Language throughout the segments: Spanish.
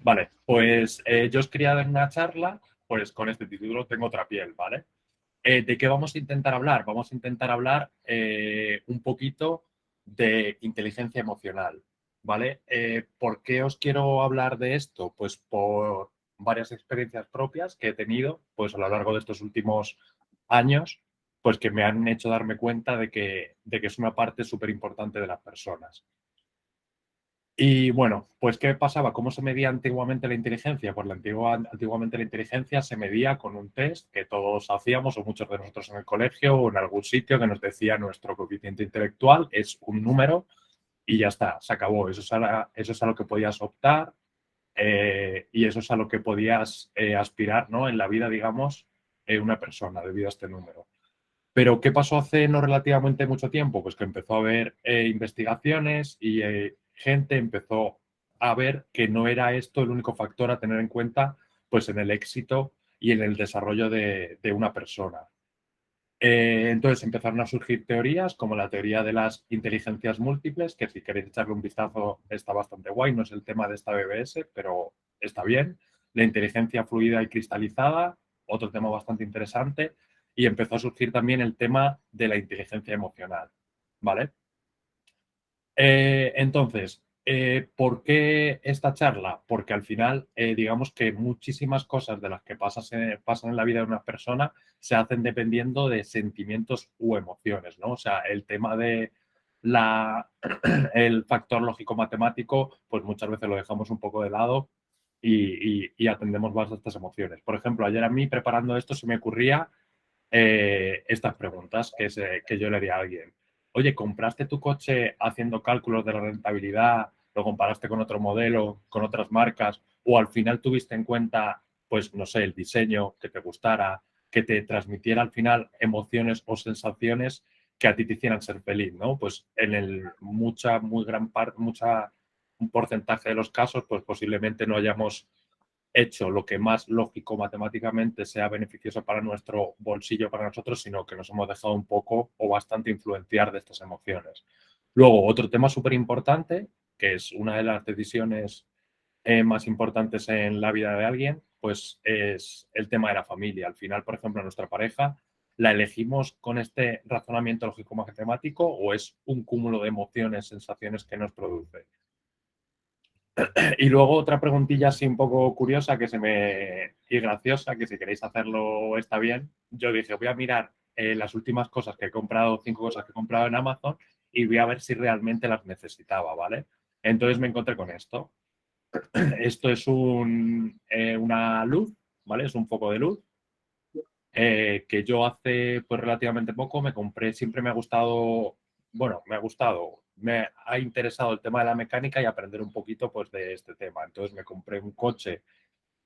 Vale, pues yo os quería dar una charla, pues con este título tengo otra piel, ¿vale? ¿De qué vamos a intentar hablar? Vamos a intentar hablar un poquito de inteligencia emocional, ¿vale? ¿Por qué os quiero hablar de esto? Pues por varias experiencias propias que he tenido, pues a lo largo de estos últimos años, pues que me han hecho darme cuenta de que es una parte súper importante de las personas. Y bueno, pues ¿qué pasaba? ¿Cómo se medía antiguamente la inteligencia? Pues antiguamente la inteligencia se medía con un test que todos hacíamos, o muchos de nosotros en el colegio o en algún sitio que nos decía nuestro coeficiente intelectual es un número y ya está, se acabó. Eso es a lo que podías optar y eso es a lo que podías aspirar, ¿no? En la vida, digamos, una persona debido a este número. Pero ¿qué pasó hace no relativamente mucho tiempo? Pues que empezó a haber investigaciones y gente empezó a ver que no era esto el único factor a tener en cuenta pues en el éxito y en el desarrollo de una persona. Entonces empezaron a surgir teorías como la teoría de las inteligencias múltiples, que si queréis echarle un vistazo está bastante guay, no es el tema de esta BBS, pero está bien. La inteligencia fluida y cristalizada, otro tema bastante interesante. Y empezó a surgir también el tema de la inteligencia emocional, ¿vale? ¿Por qué esta charla? Porque al final, digamos que muchísimas cosas de las que pasan en la vida de una persona se hacen dependiendo de sentimientos u emociones, ¿no? O sea, el tema de la, el factor lógico-matemático, pues muchas veces lo dejamos un poco de lado y atendemos más a estas emociones. Por ejemplo, ayer a mí preparando esto se me ocurría estas preguntas que yo le haría a alguien. Oye, ¿compraste tu coche haciendo cálculos de la rentabilidad? ¿Lo comparaste con otro modelo, con otras marcas? ¿O al final tuviste en cuenta, pues, no sé, el diseño que te gustara, que te transmitiera al final emociones o sensaciones que a ti te hicieran ser feliz, ¿no? Pues en muy gran parte, un porcentaje de los casos, pues posiblemente no hayamos hecho lo que más lógico matemáticamente sea beneficioso para nuestro bolsillo, para nosotros, sino que nos hemos dejado un poco o bastante influenciar de estas emociones. Luego, otro tema súper importante, que es una de las decisiones más importantes en la vida de alguien, pues es el tema de la familia. Al final, por ejemplo, nuestra pareja, ¿la elegimos con este razonamiento lógico-matemático o es un cúmulo de emociones, sensaciones que nos produce? Y luego otra preguntilla así un poco curiosa y graciosa, que si queréis hacerlo está bien. Yo dije, voy a mirar las últimas cosas que he comprado, 5 cosas que he comprado en Amazon y voy a ver si realmente las necesitaba, ¿vale? Entonces me encontré con esto. Esto es una luz, ¿vale? Es un foco de luz que yo hace pues relativamente poco me compré, siempre me ha gustado, bueno, me ha interesado el tema de la mecánica y aprender un poquito pues de este tema. Entonces me compré un coche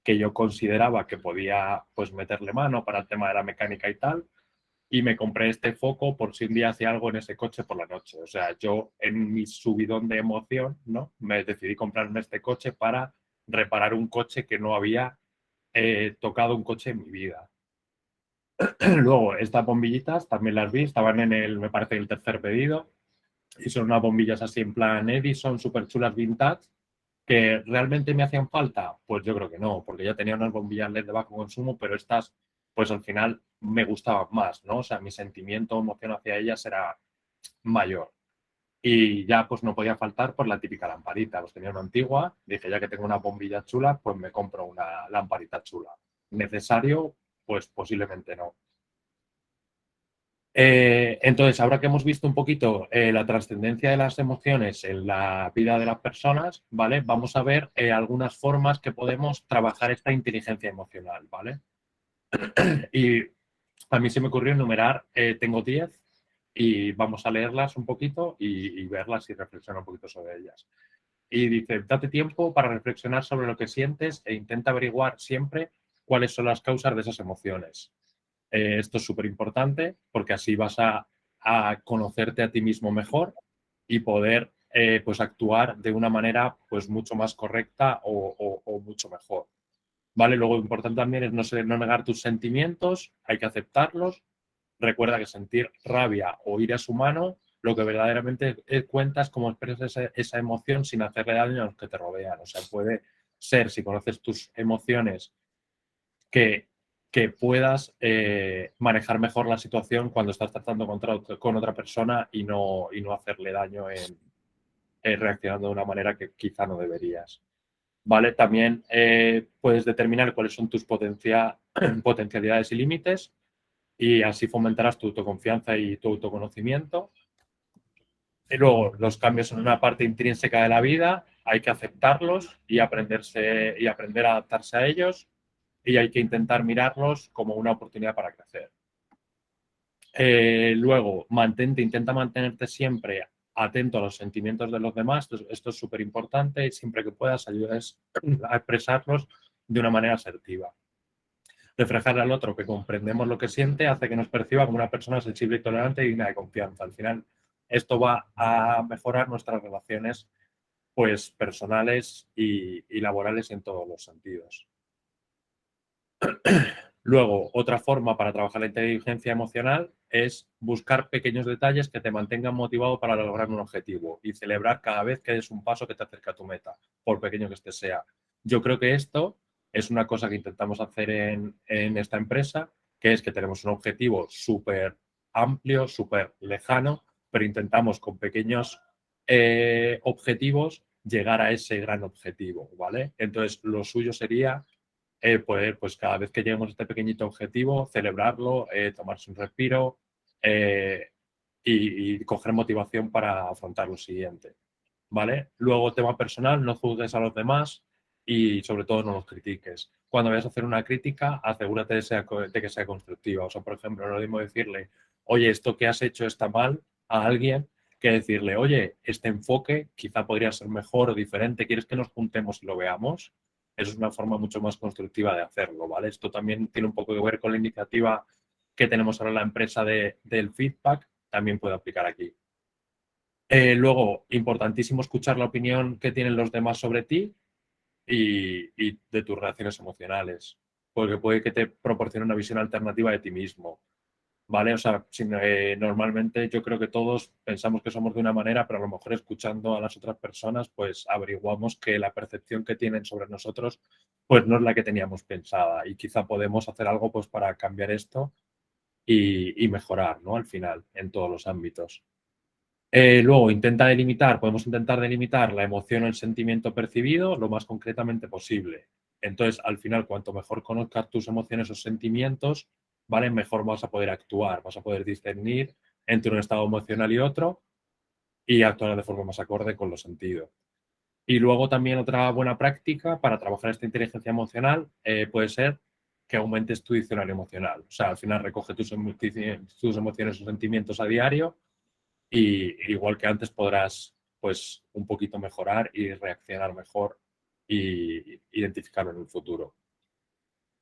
que yo consideraba que podía pues meterle mano para el tema de la mecánica y tal, y me compré este foco por si un día hacía algo en ese coche por la noche. O sea, yo en mi subidón de emoción, ¿no? Me decidí comprarme este coche para reparar un coche que no había tocado un coche en mi vida. Luego, estas bombillitas también las vi, estaban me parece, el tercer pedido. Y son unas bombillas así en plan Edison, súper chulas vintage, que realmente me hacían falta. Pues yo creo que no, porque ya tenía unas bombillas LED de bajo consumo, pero estas, pues al final me gustaban más, ¿no? O sea, mi sentimiento, emoción hacia ellas era mayor. Y ya pues no podía faltar por la típica lamparita. Pues tenía una antigua, dije ya que tengo una bombilla chula, pues me compro una lamparita chula. ¿Necesario? Pues posiblemente no. Entonces, ahora que hemos visto un poquito la trascendencia de las emociones en la vida de las personas, ¿vale? Vamos a ver algunas formas que podemos trabajar esta inteligencia emocional, ¿vale? Y a mí se me ocurrió enumerar, tengo 10 y vamos a leerlas un poquito y verlas y reflexionar un poquito sobre ellas. Y dice, date tiempo para reflexionar sobre lo que sientes e intenta averiguar siempre cuáles son las causas de esas emociones. Esto es súper importante porque así vas a conocerte a ti mismo mejor y poder pues actuar de una manera pues mucho más correcta o mucho mejor. ¿Vale? Luego importante también es no negar tus sentimientos, hay que aceptarlos. Recuerda que sentir rabia o ira es humano, lo que verdaderamente cuenta es cómo expresas esa emoción sin hacerle daño a los que te rodean. O sea, puede ser, si conoces tus emociones, que, que puedas manejar mejor la situación cuando estás tratando con otra persona y no hacerle daño reaccionando de una manera que quizá no deberías. ¿Vale? También puedes determinar cuáles son tus potencialidades y límites y así fomentarás tu autoconfianza y tu autoconocimiento. Y luego, los cambios son una parte intrínseca de la vida, hay que aceptarlos y aprender a adaptarse a ellos y hay que intentar mirarlos como una oportunidad para crecer. Luego, intenta mantenerte siempre atento a los sentimientos de los demás. Esto es súper importante y siempre que puedas ayudes a expresarlos de una manera asertiva. Reflejar al otro que comprendemos lo que siente hace que nos perciba como una persona sensible y tolerante y digna de confianza. Al final, esto va a mejorar nuestras relaciones pues, personales y laborales en todos los sentidos. Luego, otra forma para trabajar la inteligencia emocional es buscar pequeños detalles que te mantengan motivado para lograr un objetivo y celebrar cada vez que des un paso que te acerca a tu meta, por pequeño que este sea. Yo creo que esto es una cosa que intentamos hacer en esta empresa, que es que tenemos un objetivo súper amplio, súper lejano, pero intentamos con pequeños objetivos llegar a ese gran objetivo, ¿vale? Entonces, lo suyo sería poder, pues cada vez que lleguemos a este pequeñito objetivo, celebrarlo, tomarse un respiro y coger motivación para afrontar lo siguiente, ¿vale? Luego, tema personal, no juzgues a los demás y sobre todo no los critiques. Cuando vayas a hacer una crítica, asegúrate de que sea constructiva. O sea, por ejemplo, no es lo mismo decirle, oye, esto que has hecho está mal a alguien, que decirle, oye, este enfoque quizá podría ser mejor o diferente, ¿quieres que nos juntemos y lo veamos? Eso es una forma mucho más constructiva de hacerlo, ¿vale? Esto también tiene un poco que ver con la iniciativa que tenemos ahora en la empresa del feedback, también puede aplicar aquí. Luego, importantísimo escuchar la opinión que tienen los demás sobre ti y de tus reacciones emocionales, porque puede que te proporcione una visión alternativa de ti mismo, ¿vale? O sea, normalmente yo creo que todos pensamos que somos de una manera, pero a lo mejor escuchando a las otras personas, pues averiguamos que la percepción que tienen sobre nosotros, pues no es la que teníamos pensada y quizá podemos hacer algo pues para cambiar esto y mejorar, ¿no? Al final, en todos los ámbitos. Luego, podemos intentar delimitar la emoción o el sentimiento percibido lo más concretamente posible. Entonces, al final, cuanto mejor conozcas tus emociones o sentimientos, ¿vale? Mejor vas a poder actuar, vas a poder discernir entre un estado emocional y otro y actuar de forma más acorde con los sentidos. Y luego también otra buena práctica para trabajar esta inteligencia emocional puede ser que aumentes tu diccionario emocional. O sea, al final recoge tus emociones o sentimientos a diario y igual que antes podrás pues un poquito mejorar y reaccionar mejor y identificarlo en el futuro.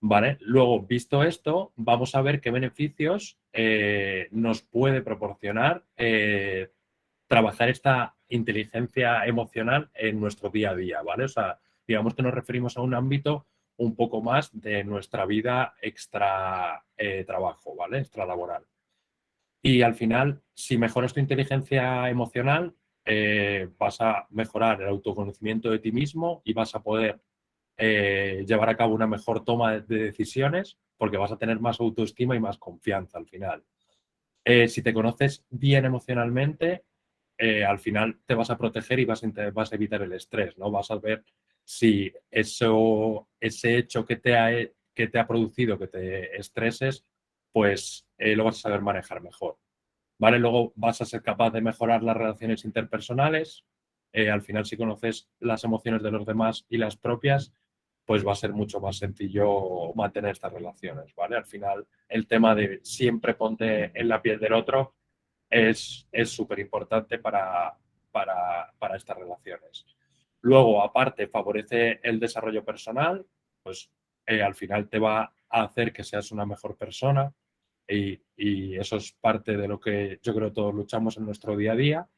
¿Vale? Luego, visto esto, vamos a ver qué beneficios nos puede proporcionar trabajar esta inteligencia emocional en nuestro día a día, ¿vale? O sea, digamos que nos referimos a un ámbito un poco más de nuestra vida extra trabajo, ¿vale? Extra laboral. Y al final, si mejoras tu inteligencia emocional, vas a mejorar el autoconocimiento de ti mismo y vas a poder llevar a cabo una mejor toma de decisiones porque vas a tener más autoestima y más confianza al final. Si te conoces bien emocionalmente, al final te vas a proteger y vas a evitar el estrés, ¿no? Vas a ver si ese hecho que te ha producido que te estreses, pues lo vas a saber manejar mejor. ¿Vale? Luego vas a ser capaz de mejorar las relaciones interpersonales. Al final, si conoces las emociones de los demás y las propias, pues va a ser mucho más sencillo mantener estas relaciones, ¿vale? Al final, el tema de siempre ponte en la piel del otro es súper importante para estas relaciones. Luego, aparte, favorece el desarrollo personal, pues al final te va a hacer que seas una mejor persona y eso es parte de lo que yo creo todos luchamos en nuestro día a día.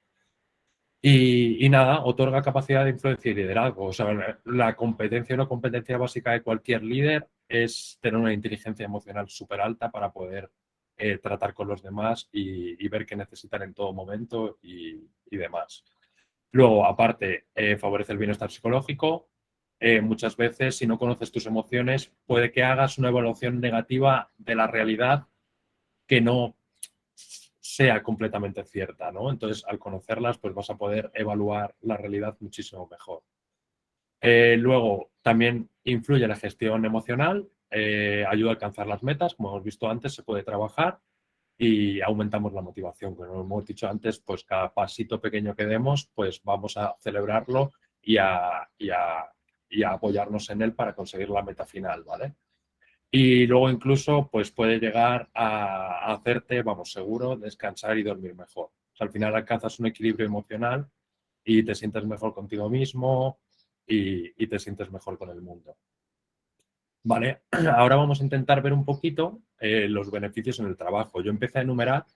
Y nada, otorga capacidad de influencia y liderazgo. O sea, la competencia o no competencia básica de cualquier líder es tener una inteligencia emocional súper alta para poder tratar con los demás y ver qué necesitan en todo momento y demás. Luego, aparte, favorece el bienestar psicológico, muchas veces, si no conoces tus emociones, puede que hagas una evaluación negativa de la realidad que no sea completamente cierta, ¿no? Entonces, al conocerlas, pues vas a poder evaluar la realidad muchísimo mejor. Luego, también influye la gestión emocional, ayuda a alcanzar las metas, como hemos visto antes, se puede trabajar y aumentamos la motivación. Como hemos dicho antes, pues cada pasito pequeño que demos, pues vamos a celebrarlo y a apoyarnos en él para conseguir la meta final, ¿vale? Y luego incluso pues puede llegar a hacerte, vamos, seguro, descansar y dormir mejor. O sea, al final alcanzas un equilibrio emocional y te sientes mejor contigo mismo y te sientes mejor con el mundo. Vale, ahora vamos a intentar ver un poquito los beneficios en el trabajo. Yo empecé a enumerar,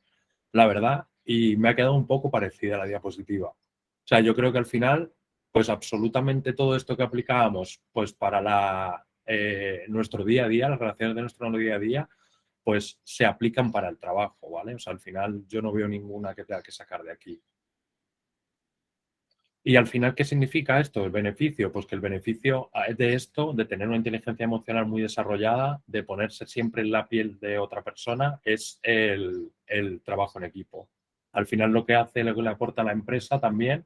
la verdad, y me ha quedado un poco parecida a la diapositiva. O sea, yo creo que al final, pues absolutamente todo esto que aplicábamos, pues para nuestro día a día, las relaciones de nuestro día a día, pues se aplican para el trabajo, ¿vale? O sea, al final yo no veo ninguna que tenga que sacar de aquí. Y al final, ¿qué significa esto? El beneficio, pues que el beneficio de esto, de tener una inteligencia emocional muy desarrollada, de ponerse siempre en la piel de otra persona, es el trabajo en equipo. Al final lo que hace, lo que le aporta a la empresa también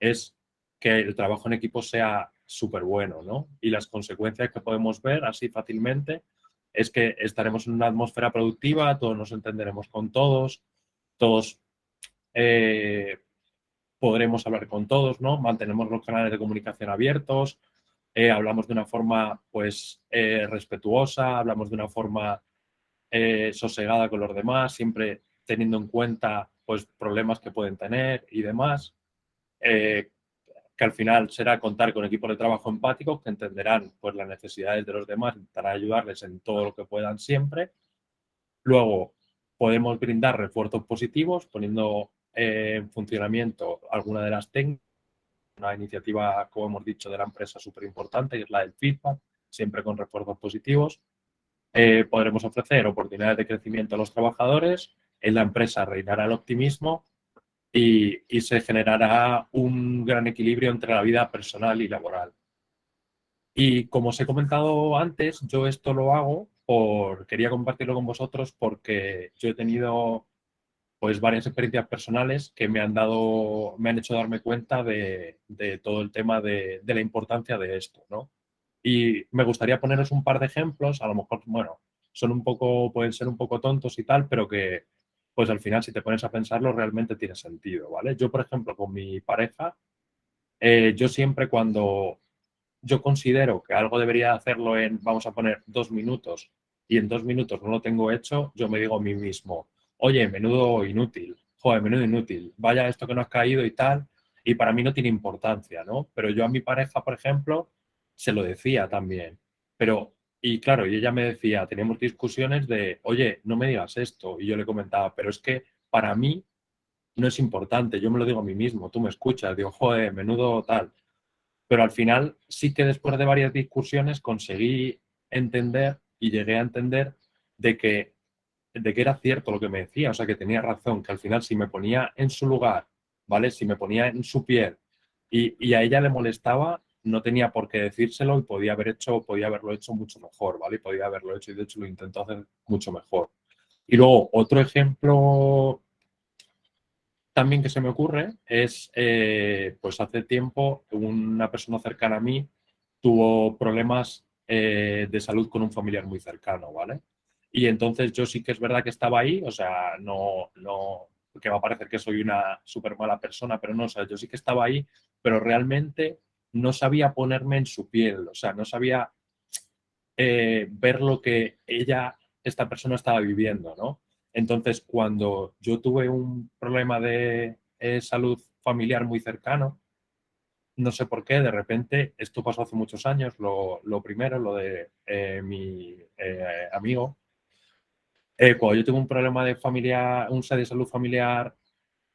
es que el trabajo en equipo sea súper bueno, ¿no? Y las consecuencias que podemos ver así fácilmente es que estaremos en una atmósfera productiva, todos nos entenderemos con todos, todos eh, podremos hablar con todos, ¿no? Mantenemos los canales de comunicación abiertos, hablamos de una forma, pues, respetuosa, hablamos de una forma sosegada con los demás, siempre teniendo en cuenta, pues, problemas que pueden tener y demás, eh, que al final será contar con equipos de trabajo empáticos que entenderán, pues, las necesidades de los demás, intentarán ayudarles en todo lo que puedan siempre. Luego, podemos brindar refuerzos positivos poniendo en funcionamiento alguna de las técnicas, una iniciativa, como hemos dicho, de la empresa súper importante, que es la del feedback, siempre con refuerzos positivos. Podremos ofrecer oportunidades de crecimiento a los trabajadores, en la empresa reinará el optimismo y se generará un gran equilibrio entre la vida personal y laboral. Y como os he comentado antes, yo esto lo hago quería compartirlo con vosotros porque yo he tenido pues varias experiencias personales que me han hecho darme cuenta de todo el tema de la importancia de esto, ¿no? Y me gustaría poneros un par de ejemplos, a lo mejor, bueno, pueden ser un poco tontos y tal, pero que, pues al final, si te pones a pensarlo, realmente tiene sentido, ¿vale? Yo, por ejemplo, con mi pareja, yo siempre cuando yo considero que algo debería hacerlo en, vamos a poner, 2 minutos y en 2 minutos no lo tengo hecho, yo me digo a mí mismo, oye, menudo inútil, joder, menudo inútil, vaya esto que no has caído y tal, y para mí no tiene importancia, ¿no? Pero yo a mi pareja, por ejemplo, se lo decía también, pero, y claro, y ella me decía, teníamos discusiones de, oye, no me digas esto, y yo le comentaba, pero es que para mí no es importante, yo me lo digo a mí mismo, tú me escuchas, digo, joder, menudo tal, pero al final sí que después de varias discusiones conseguí entender y llegué a entender de que, de que era cierto lo que me decía, o sea, que tenía razón, que al final si me ponía en su lugar, ¿vale? Si me ponía en su piel y a ella le molestaba, no tenía por qué decírselo y podía haberlo hecho mucho mejor, ¿vale? Podía haberlo hecho y de hecho lo intentó hacer mucho mejor. Y luego, otro ejemplo también que se me ocurre es, pues hace tiempo una persona cercana a mí tuvo problemas de salud con un familiar muy cercano, ¿vale? Y entonces yo sí que es verdad que estaba ahí, o sea, no, porque va a parecer que soy una súper mala persona, pero no, o sea, yo sí que estaba ahí, pero realmente no sabía ponerme en su piel, o sea, no sabía ver lo que esta persona estaba viviendo, ¿no? Entonces, cuando yo tuve un problema de salud familiar muy cercano, no sé por qué, de repente, esto pasó hace muchos años, lo primero, lo de mi amigo, cuando yo tuve un problema de familia, de salud familiar,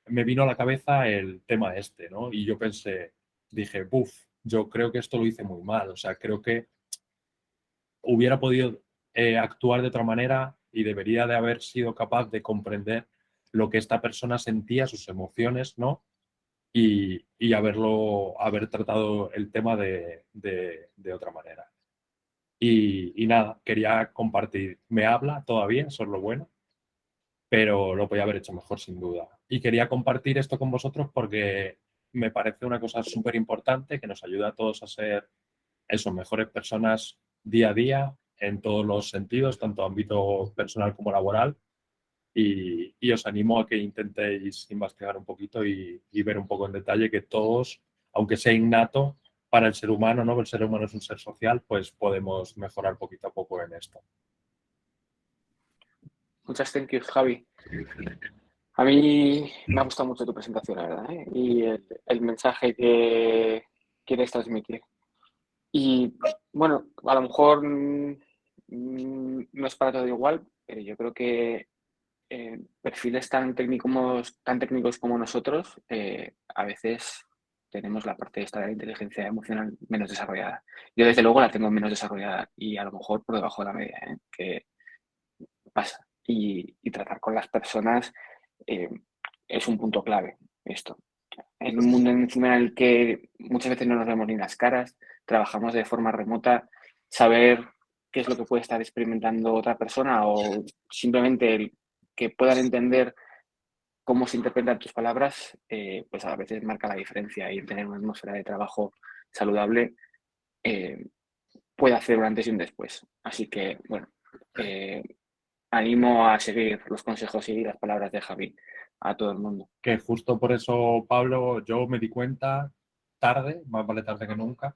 me vino a la cabeza el tema este, ¿no? Y yo dije, buf, yo creo que esto lo hice muy mal, o sea, creo que hubiera podido actuar de otra manera y debería de haber sido capaz de comprender lo que esta persona sentía, sus emociones, ¿no? y haber tratado el tema de otra manera. Y nada, quería compartir. Me habla todavía, eso es lo bueno, pero lo podía haber hecho mejor sin duda. Y quería compartir esto con vosotros porque me parece una cosa súper importante que nos ayuda a todos a ser eso, mejores personas día a día en todos los sentidos, tanto ámbito personal como laboral. Y os animo a que intentéis investigar un poquito y ver un poco en detalle que todos, aunque sea innato para el ser humano, ¿no? El ser humano es un ser social, pues podemos mejorar poquito a poco en esto. Muchas thank you, Javi. A mí me ha gustado mucho tu presentación, la verdad, ¿eh? Y el mensaje que quieres transmitir. Y bueno, a lo mejor no es para todo igual, pero yo creo que perfiles tan técnicos como nosotros, a veces tenemos la parte esta de la inteligencia emocional menos desarrollada. Yo desde luego la tengo menos desarrollada y a lo mejor por debajo de la media, ¿eh? Que pasa. Y tratar con las personas eh, es un punto clave esto. En un mundo encima en el que muchas veces no nos vemos ni las caras, trabajamos de forma remota, saber qué es lo que puede estar experimentando otra persona o simplemente el que puedan entender cómo se interpretan tus palabras, pues a veces marca la diferencia y tener una atmósfera de trabajo saludable eh, puede hacer un antes y un después. Así que, bueno, eh, animo a seguir los consejos y las palabras de Javi a todo el mundo. Que justo por eso, Pablo, yo me di cuenta tarde, más vale tarde que nunca,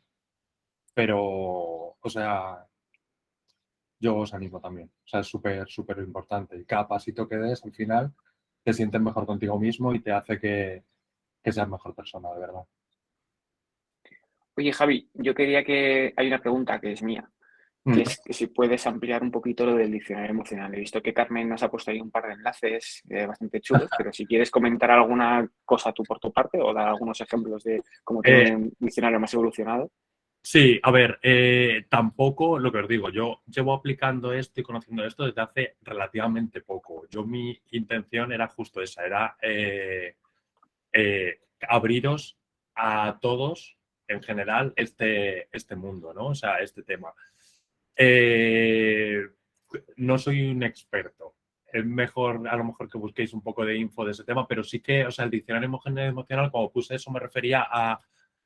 pero, o sea, yo os animo también. O sea, es súper, súper importante. Y cada pasito que des, al final, te sientes mejor contigo mismo y te hace que seas mejor persona, de verdad. Oye, Javi, yo quería que hay una pregunta que es mía, que Mm. es que si puedes ampliar un poquito lo del diccionario emocional. He visto que Carmen nos ha puesto ahí un par de enlaces bastante chulos, pero si quieres comentar alguna cosa tú por tu parte o dar algunos ejemplos de cómo tener Eh, un diccionario más evolucionado. sí, a ver, tampoco lo que os digo, yo llevo aplicando esto y conociendo esto desde hace relativamente poco. Yo mi intención era justo esa, era abriros a todos en general este mundo, ¿no? O sea, este tema. Eh, no soy un experto. Es mejor, a lo mejor, que busquéis un poco de info de ese tema, pero sí que, o sea, el diccionario emocional, como puse eso, me refería a,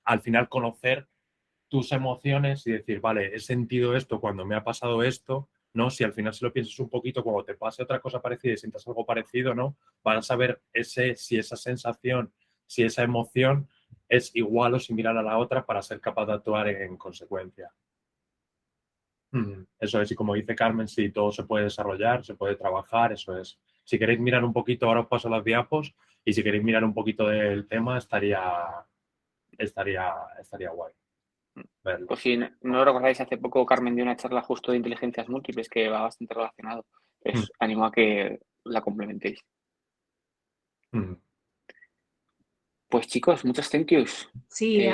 al final, conocer tus emociones y decir, vale, he sentido esto cuando me ha pasado esto, ¿no? Si al final, si lo piensas un poquito, cuando te pase otra cosa parecida y sientas algo parecido, ¿no? Van a saber si esa sensación, si esa emoción es igual o similar a la otra para ser capaz de actuar en consecuencia. Eso es, y como dice Carmen, sí, todo se puede desarrollar, se puede trabajar, eso es. Si queréis mirar un poquito, ahora os paso las diapos, y si queréis mirar un poquito del tema, estaría guay verlo. Pues si no lo recordáis, hace poco Carmen dio una charla justo de inteligencias múltiples que va bastante relacionado. Mm, Pues animo a que la complementéis. mm. Pues chicos, muchos thank yous. Sí,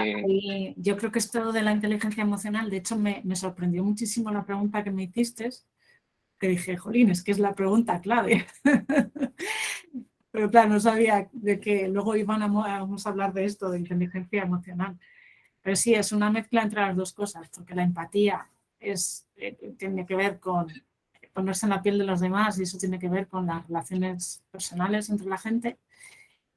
yo creo que esto de la inteligencia emocional, de hecho me sorprendió muchísimo la pregunta que me hiciste, que dije, jolín, es que es la pregunta clave. Pero claro, no sabía de que luego vamos a hablar de esto, de inteligencia emocional. Pero sí, es una mezcla entre las dos cosas, porque la empatía tiene que ver con ponerse en la piel de los demás y eso tiene que ver con las relaciones personales entre la gente,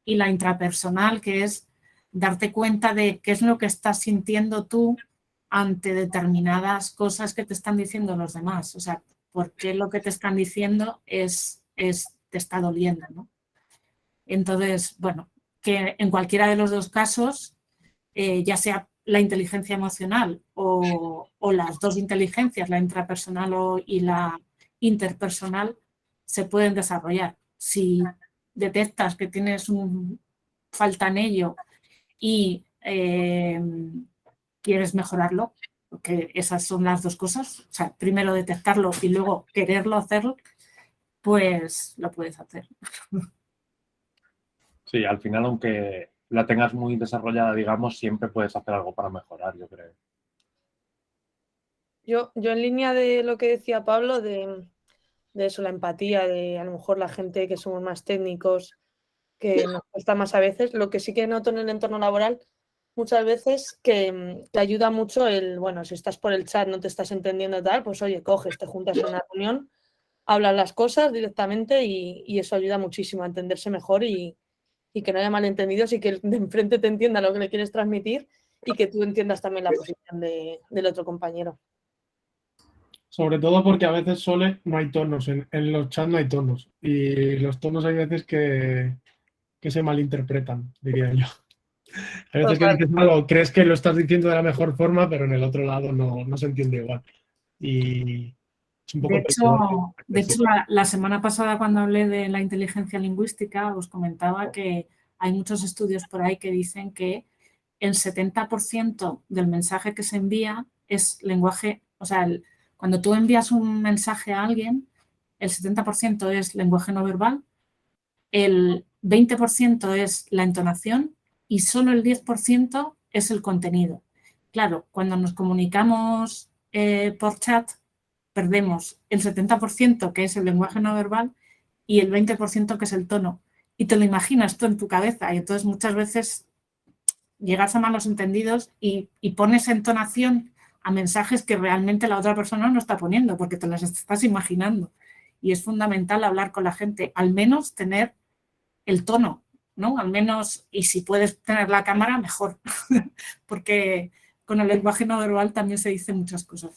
y la intrapersonal, que es darte cuenta de qué es lo que estás sintiendo tú ante determinadas cosas que te están diciendo los demás. O sea, por qué lo que te están diciendo te está doliendo, ¿no? Entonces, bueno, que en cualquiera de los dos casos, ya sea la inteligencia emocional o las dos inteligencias, la intrapersonal y la interpersonal, se pueden desarrollar. Si detectas que tienes falta en ello y quieres mejorarlo, porque esas son las dos cosas, o sea, primero detectarlo y luego quererlo hacerlo, pues lo puedes hacer. Sí, al final, aunque la tengas muy desarrollada, digamos, siempre puedes hacer algo para mejorar, yo creo. Yo en línea de lo que decía Pablo, de eso, la empatía, de a lo mejor la gente que somos más técnicos, que nos cuesta más a veces. Lo que sí que noto en el entorno laboral muchas veces que te ayuda mucho bueno, si estás por el chat, no te estás entendiendo tal, pues oye, coges, te juntas en una reunión, hablas las cosas directamente y eso ayuda muchísimo a entenderse mejor y que no haya malentendidos y que el de enfrente te entienda lo que le quieres transmitir y que tú entiendas también la posición del otro compañero. Sobre todo porque a veces, Sole, no hay tonos, en los chats no hay tonos. Y los tonos hay veces que se malinterpretan, diría yo. Hay veces que Total. dices algo, crees que lo estás diciendo de la mejor forma, pero en el otro lado no se entiende igual. Y es un poco peligroso. De hecho la semana pasada cuando hablé de la inteligencia lingüística os comentaba que hay muchos estudios por ahí que dicen que el 70% del mensaje que se envía es lenguaje, o sea, cuando tú envías un mensaje a alguien, el 70% es lenguaje no verbal, el 20% es la entonación y solo el 10% es el contenido. Claro, cuando nos comunicamos por chat, perdemos el 70% que es el lenguaje no verbal y el 20% que es el tono. Y te lo imaginas tú en tu cabeza y entonces muchas veces llegas a malos entendidos y pones entonación a mensajes que realmente la otra persona no está poniendo porque te las estás imaginando. Y es fundamental hablar con la gente, al menos tener el tono, ¿no? Al menos, y si puedes tener la cámara, mejor, porque con el lenguaje no verbal también se dicen muchas cosas.